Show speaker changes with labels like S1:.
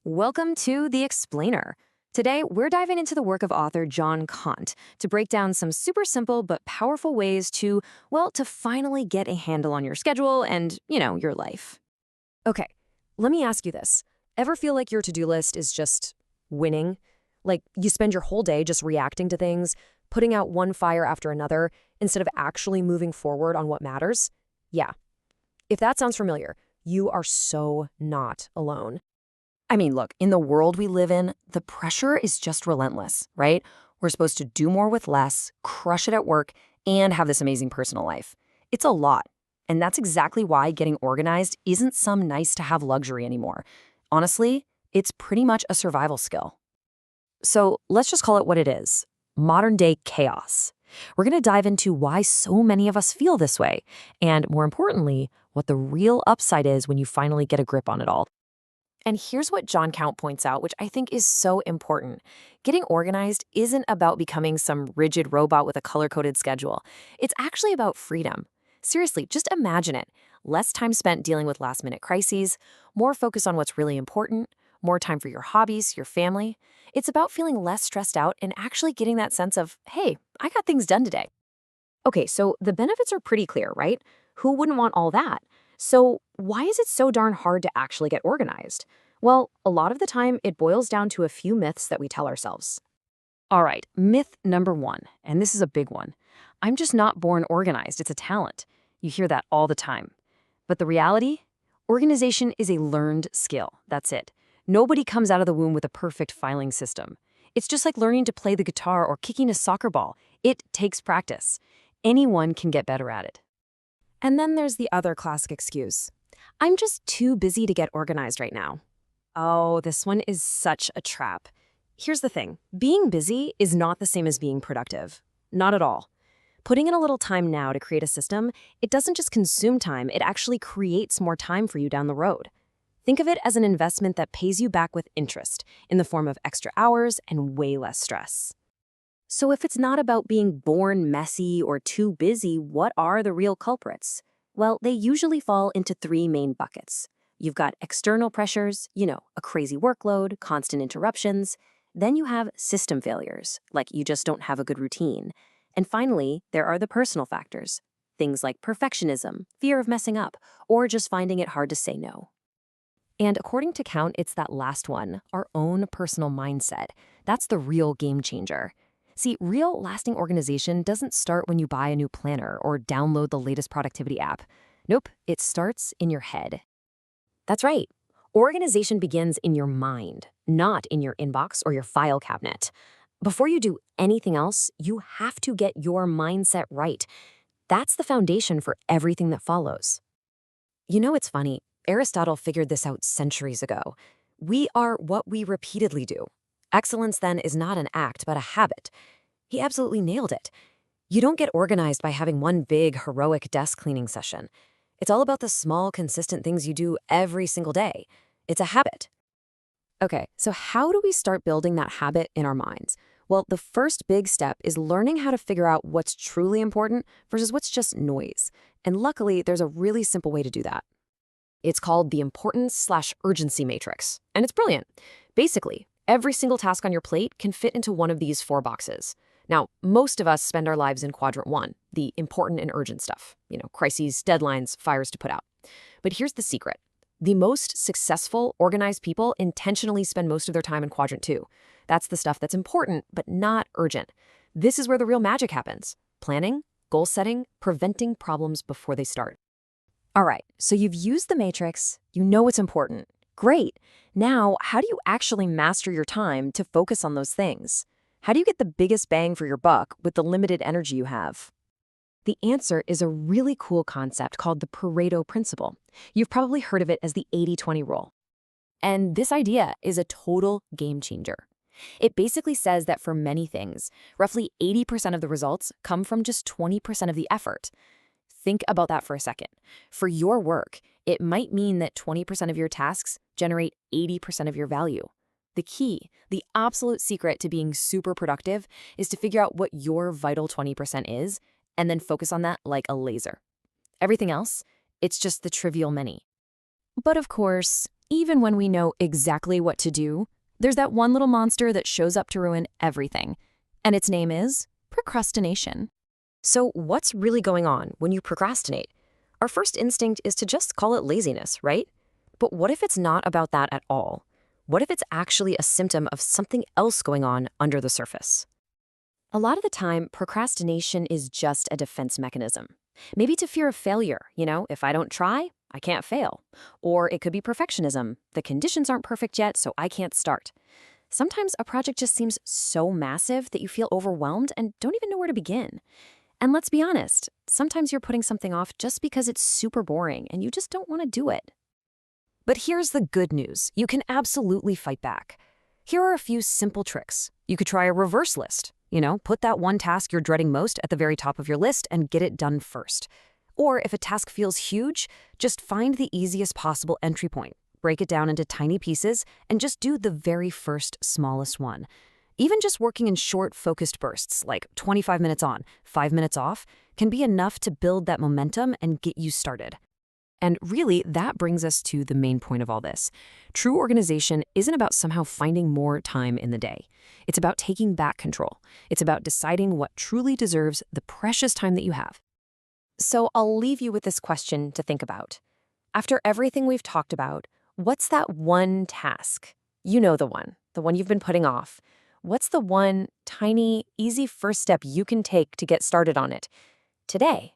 S1: Welcome to The Explainer. Today, we're diving into the work of author John Caunt to break down some super simple but powerful ways to finally get a handle on your schedule and, your life. Okay, let me ask you this. Ever feel like your to-do list is just winning? Like you spend your whole day just reacting to things, putting out one fire after another, instead of actually moving forward on what matters? Yeah. If that sounds familiar, you are so not alone. I mean, look, in the world we live in, the pressure is just relentless, right? We're supposed to do more with less, crush it at work, and have this amazing personal life. It's a lot. And that's exactly why getting organized isn't some nice-to-have luxury anymore. Honestly, it's pretty much a survival skill. So let's just call it what it is: modern-day chaos. We're going to dive into why so many of us feel this way, and more importantly, what the real upside is when you finally get a grip on it all. And here's what John Caunt points out, which I think is so important. Getting organized isn't about becoming some rigid robot with a color-coded schedule. It's actually about freedom. Seriously, just imagine it. Less time spent dealing with last-minute crises, more focus on what's really important, more time for your hobbies, your family. It's about feeling less stressed out and actually getting that sense of, hey, I got things done today. Okay, so the benefits are pretty clear, right? Who wouldn't want all that? So why is it so darn hard to actually get organized? Well, a lot of the time, it boils down to a few myths that we tell ourselves. All right, myth number one, and this is a big one. I'm just not born organized, it's a talent. You hear that all the time. But the reality? Organization is a learned skill, that's it. Nobody comes out of the womb with a perfect filing system. It's just like learning to play the guitar or kicking a soccer ball. It takes practice. Anyone can get better at it. And then there's the other classic excuse. I'm just too busy to get organized right now. Oh, this one is such a trap. Here's the thing. Being busy is not the same as being productive. Not at all. Putting in a little time now to create a system, it doesn't just consume time, it actually creates more time for you down the road. Think of it as an investment that pays you back with interest in the form of extra hours and way less stress. So if it's not about being born messy or too busy, what are the real culprits? Well, they usually fall into three main buckets. You've got external pressures, a crazy workload, constant interruptions. Then you have system failures, like you just don't have a good routine. And finally, there are the personal factors, things like perfectionism, fear of messing up, or just finding it hard to say no. And according to Caunt, it's that last one, our own personal mindset. That's the real game changer. See, real lasting organization doesn't start when you buy a new planner or download the latest productivity app. Nope, it starts in your head. That's right. Organization begins in your mind, not in your inbox or your file cabinet. Before you do anything else, you have to get your mindset right. That's the foundation for everything that follows. It's funny. Aristotle figured this out centuries ago. We are what we repeatedly do. Excellence, then, is not an act, but a habit. He absolutely nailed it. You don't get organized by having one big, heroic desk cleaning session. It's all about the small, consistent things you do every single day. It's a habit. Okay, so how do we start building that habit in our minds? Well, the first big step is learning how to figure out what's truly important versus what's just noise. And luckily, there's a really simple way to do that. It's called the importance/urgency matrix, and it's brilliant. Basically, every single task on your plate can fit into one of these four boxes. Now, most of us spend our lives in quadrant one, the important and urgent stuff. Crises, deadlines, fires to put out. But here's the secret. The most successful, organized people intentionally spend most of their time in quadrant two. That's the stuff that's important, but not urgent. This is where the real magic happens. Planning, goal setting, preventing problems before they start. All right, so you've used the matrix, you know what's important. Great. Now, how do you actually master your time to focus on those things? How do you get the biggest bang for your buck with the limited energy you have? The answer is a really cool concept called the Pareto principle. You've probably heard of it as the 80-20 rule. And this idea is a total game changer. It basically says that for many things, roughly 80% of the results come from just 20% of the effort. Think about that for a second. For your work, it might mean that 20% of your tasks generate 80% of your value. The key, the absolute secret to being super productive is to figure out what your vital 20% is and then focus on that like a laser. Everything else, it's just the trivial many. But of course, even when we know exactly what to do, there's that one little monster that shows up to ruin everything. And its name is procrastination. So what's really going on when you procrastinate? Our first instinct is to just call it laziness, right? But what if it's not about that at all? What if it's actually a symptom of something else going on under the surface? A lot of the time, procrastination is just a defense mechanism. Maybe to fear of failure, if I don't try, I can't fail. Or it could be perfectionism. The conditions aren't perfect yet, so I can't start. Sometimes a project just seems so massive that you feel overwhelmed and don't even know where to begin. And let's be honest, sometimes you're putting something off just because it's super boring and you just don't want to do it. But here's the good news. You can absolutely fight back. Here are a few simple tricks. You could try a reverse list. Put that one task you're dreading most at the very top of your list and get it done first. Or if a task feels huge, just find the easiest possible entry point. Break it down into tiny pieces and just do the very first, smallest one. Even just working in short, focused bursts, like 25 minutes on, 5 minutes off, can be enough to build that momentum and get you started. And really, that brings us to the main point of all this. True organization isn't about somehow finding more time in the day. It's about taking back control. It's about deciding what truly deserves the precious time that you have. So I'll leave you with this question to think about. After everything we've talked about, what's that one task? You know the one you've been putting off. What's the one tiny, easy first step you can take to get started on it today?